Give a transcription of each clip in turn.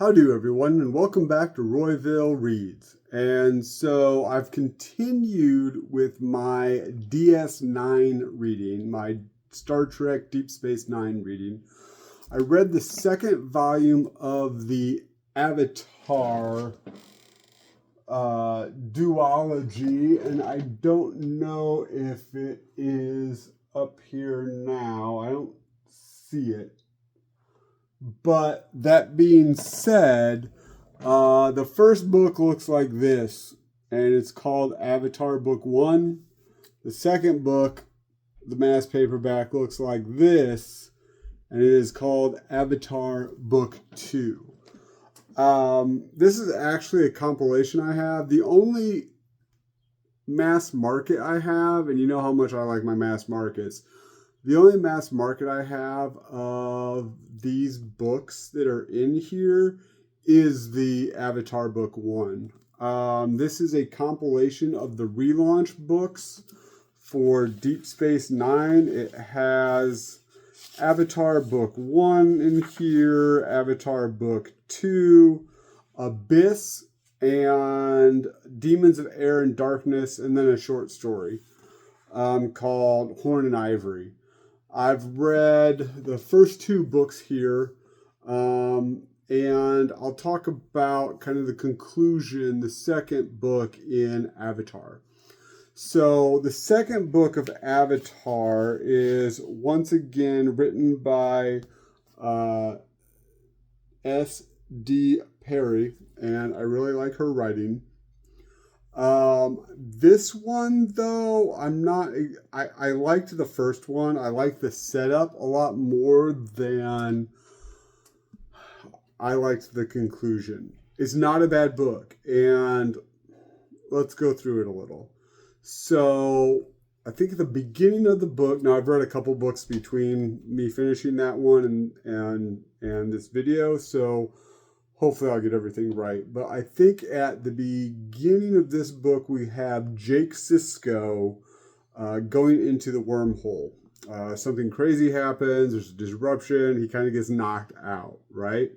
Howdy everyone, and welcome back to Royville Reads. And so I've continued with my DS9 reading, my Star Trek Deep Space Nine reading. I read the second volume of the Avatar duology, and I don't know if it is up here now. I don't see it. But that being said, the first book looks like this, and it's called Avatar Book 1. The second book, the mass paperback, looks like this, and it is called Avatar Book 2. This is actually a compilation I have. The only mass market I have, and you know how much I like my mass markets, the only mass market I have of these books that are in here is the Avatar Book 1. This is a compilation of the relaunch books for Deep Space Nine. It has Avatar Book 1 in here, Avatar Book 2, Abyss, and Demons of Air and Darkness, and then a short story called Horn and Ivory. I've read the first two books here, and I'll talk about kind of the conclusion, the second book in Avatar. So the second book of Avatar is once again written by S.D. Perry, and I really like her writing. This one though, I liked the first one. I liked the setup a lot more than I liked the conclusion. It's not a bad book, and let's go through it a little. So I think at the beginning of the book, now I've read a couple books between me finishing that one and this video, so hopefully I'll get everything right. But I think at the beginning of this book, we have Jake Sisko going into the wormhole. Something crazy happens. There's a disruption. He kind of gets knocked out, right?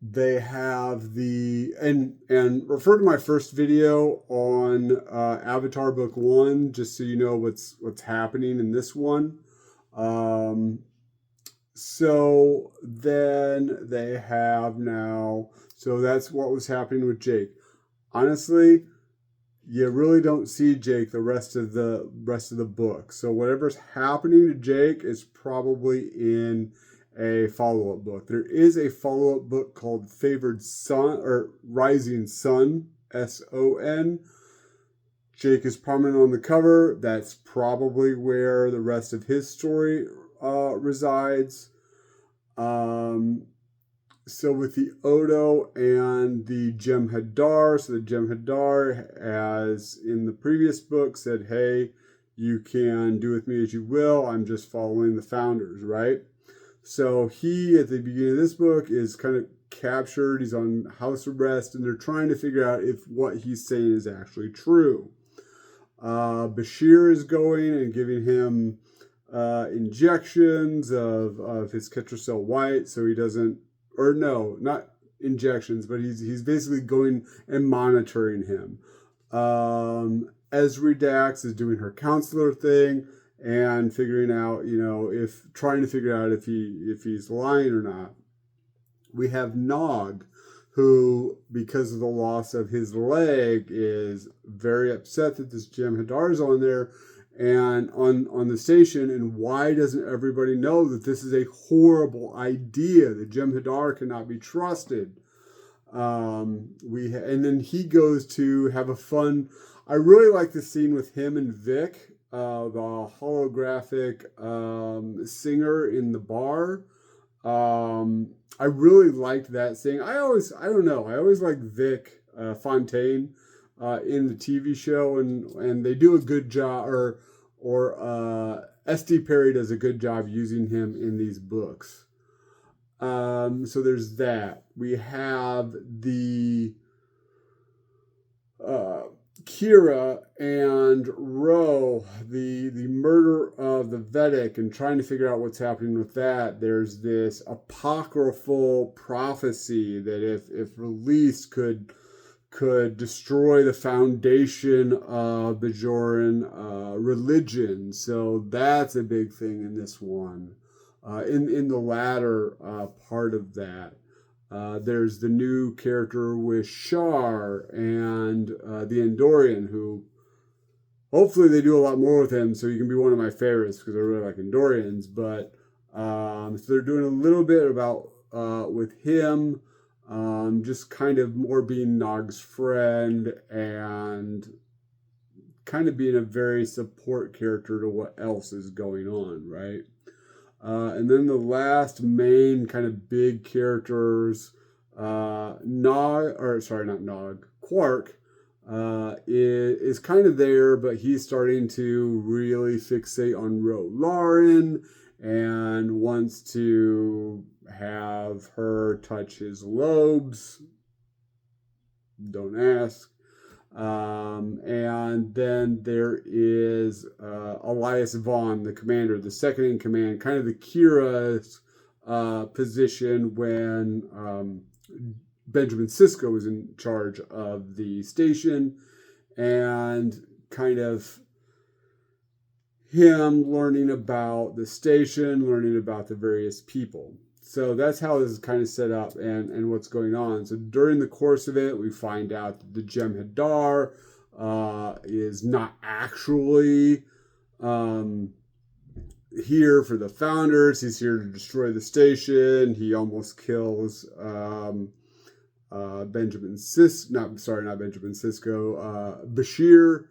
They have and refer to my first video on Avatar Book 1, just so you know what's happening in this one. So then they have now, so that's what was happening with Jake. Honestly, you really don't see Jake the rest of the book. So whatever's happening to Jake is probably in a follow-up book. There is a follow-up book called Favored Son, or Rising Sun, S-O-N. Jake is prominent on the cover. That's probably where the rest of his story resides. So with the Odo and the Jem'Hadar, so the Jem'Hadar, as in the previous book, said, hey, you can do with me as you will. I'm just following the founders, right? So he, at the beginning of this book, is kind of captured. He's on house arrest, and they're trying to figure out if what he's saying is actually true. Bashir is going and giving him injections of his Ketracel White, so he doesn't, or no, not injections, but he's basically going and monitoring him. Ezri Dax is doing her counselor thing and figuring out, trying to figure out if he's lying or not. We have Nog, who, because of the loss of his leg, is very upset that this Jem'Hadar is on there and on the station, and why doesn't everybody know that this is a horrible idea? The Jem'Hadar cannot be trusted. And then he goes to have a fun. I really like the scene with him and Vic, the holographic singer in the bar. I really liked that scene. I always like Vic Fontaine in the TV show, and they do a good job, or S.D. Perry does a good job using him in these books. So there's that. We have the Kira and Ro, the murder of the Vedic, and trying to figure out what's happening with that. There's this apocryphal prophecy that if released could destroy the foundation of Bajoran religion. So that's a big thing in this one. In the latter part of that. There's the new character with Shar and the Andorian, who hopefully they do a lot more with him, so he can be one of my favorites because I really like Andorians. But so they're doing a little bit about with him, just kind of more being Nog's friend and kind of being a very support character to what else is going on, right? And then the last main kind of big characters, Quark, is kind of there, but he's starting to really fixate on Ro Lauren and wants to have her touch his lobes. Don't ask. And then there is Elias Vaughn, the commander, the second in command, kind of the Kira's position when Benjamin Sisko was in charge of the station, and kind of him learning about the station, learning about the various people. So that's how this is kind of set up and what's going on. So during the course of it, we find out that the Jem'Hadar is not actually here for the founders. He's here to destroy the station. He almost kills Bashir,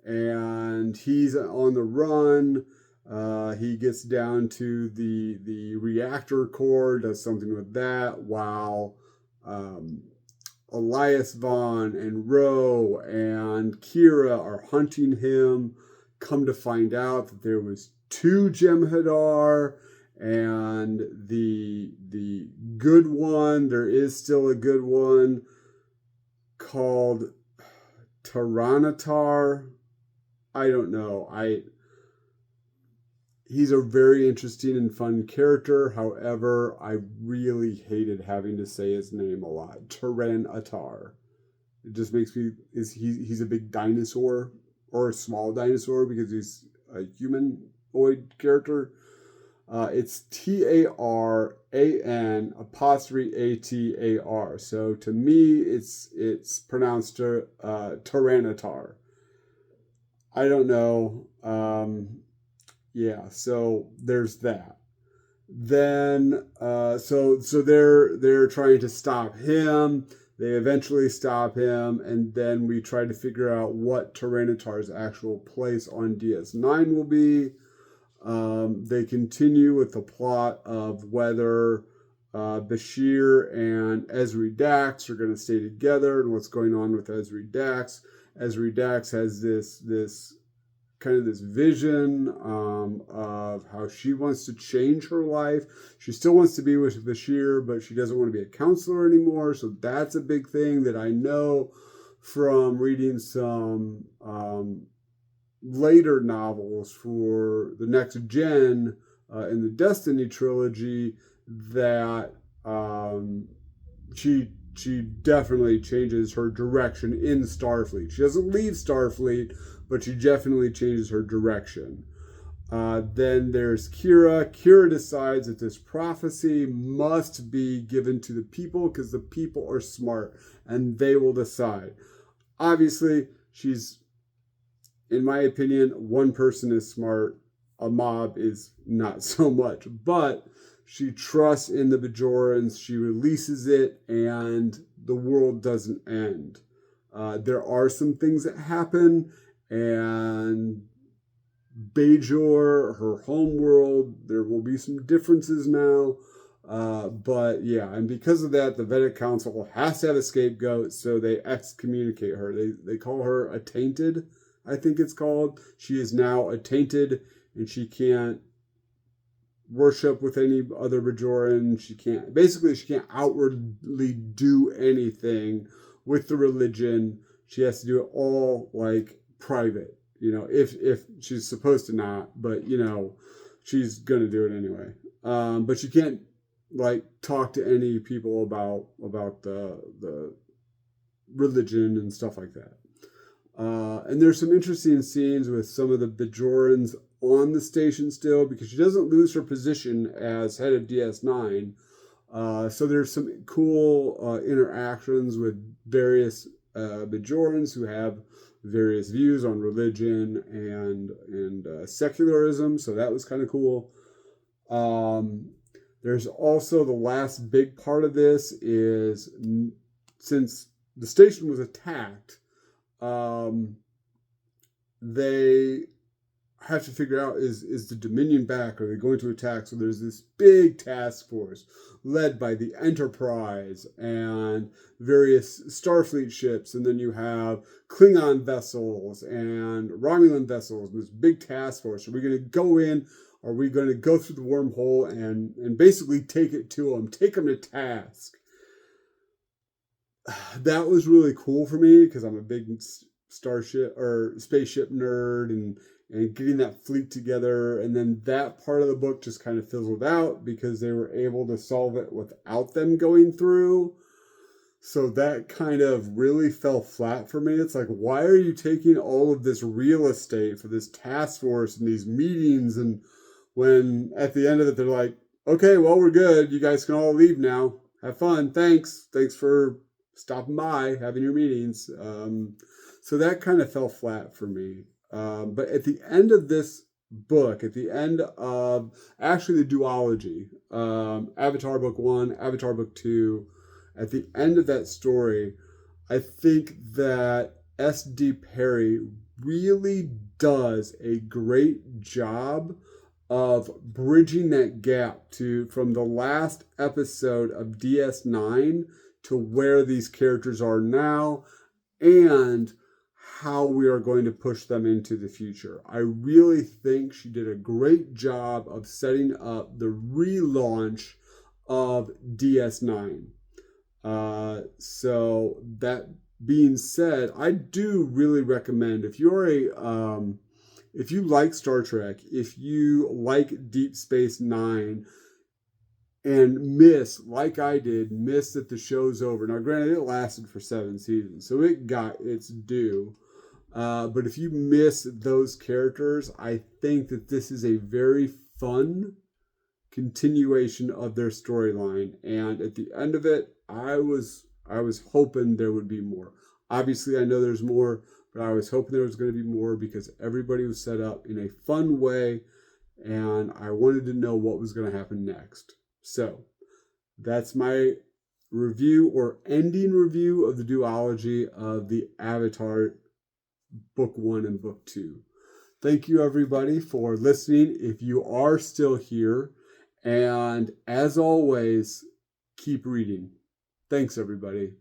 and he's on the run. He gets down to the reactor core, does something with that, while Elias Vaughn and Ro and Kira are hunting him. Come to find out that there was two Jem'Hadar, and the good one, there is still a good one called Tyranitar. I don't know. He's a very interesting and fun character. However, I really hated having to say his name a lot. Tyranitar. It just makes me... He's a big dinosaur, or a small dinosaur, because he's a humanoid character. It's Taran''Atar. So to me, it's pronounced Tyranitar. I don't know. Yeah, so there's that. Then so they're trying to stop him. They eventually stop him, and then we try to figure out what Tyranitar's actual place on DS9 will be. They continue with the plot of whether Bashir and Ezri Dax are going to stay together, and what's going on with Ezri Dax. Ezri Dax has this kind of this vision of how she wants to change her life. She still wants to be with Bashir, but she doesn't want to be a counselor anymore. So that's a big thing that I know from reading some later novels for the next gen in the Destiny trilogy, that she definitely changes her direction in Starfleet. She doesn't leave Starfleet, but she definitely changes her direction. Then there's Kira. Kira decides that this prophecy must be given to the people because the people are smart and they will decide. Obviously, she's, in my opinion, one person is smart, a mob is not so much. But she trusts in the Bajorans, she releases it, and the world doesn't end. There are some things that happen, and Bajor, her home world, there will be some differences now. But yeah, and because of that, the Vedic Council has to have a scapegoat, so they excommunicate her. They call her a tainted, I think it's called. She is now a tainted, and she can't worship with any other Bajoran. She can't outwardly do anything with the religion. she has to do it all like private, you know, if she's supposed to not, but you know, she's gonna do it anyway. But she can't like talk to any people about the religion and stuff like that. And there's some interesting scenes with some of the Bajorans on the station still, because she doesn't lose her position as head of DS9. So there's some cool interactions with various Bajorans who have various views on religion and secularism. So that was kind of cool. There's also the last big part of this is, since the station was attacked, they have to figure out, is the Dominion back? Are they going to attack? So there's this big task force led by the Enterprise and various Starfleet ships, and then you have Klingon vessels and Romulan vessels. This big task force. Are we going to go in? Are we going to go through the wormhole and basically take it to them, take them to task? That was really cool for me because I'm a big starship or spaceship nerd, and getting that fleet together. And then that part of the book just kind of fizzled out because they were able to solve it without them going through. So that kind of really fell flat for me. It's like, why are you taking all of this real estate for this task force and these meetings? And when at the end of it, they're like, okay, well, we're good. You guys can all leave now. Have fun. Thanks for stopping by, having your meetings. So that kind of fell flat for me. But at the end of this book, at the end of actually the duology, Avatar Book 1, Avatar Book 2, at the end of that story, I think that S.D. Perry really does a great job of bridging that gap from the last episode of DS9 to where these characters are now and how we are going to push them into the future. I really think she did a great job of setting up the relaunch of DS9. So that being said, I do really recommend, if you're if you like Star Trek, if you like Deep Space Nine, and like I did, that the show's over. Now, granted, it lasted for 7 seasons, so it got its due. But if you miss those characters, I think that this is a very fun continuation of their storyline. And at the end of it, I was hoping there would be more. Obviously, I know there's more, but I was hoping there was going to be more because everybody was set up in a fun way, and I wanted to know what was going to happen next. So that's my review or ending review of the duology of the Avatar Book 1 and Book 2. Thank you, everybody, for listening. If you are still here, and as always, keep reading. Thanks, everybody.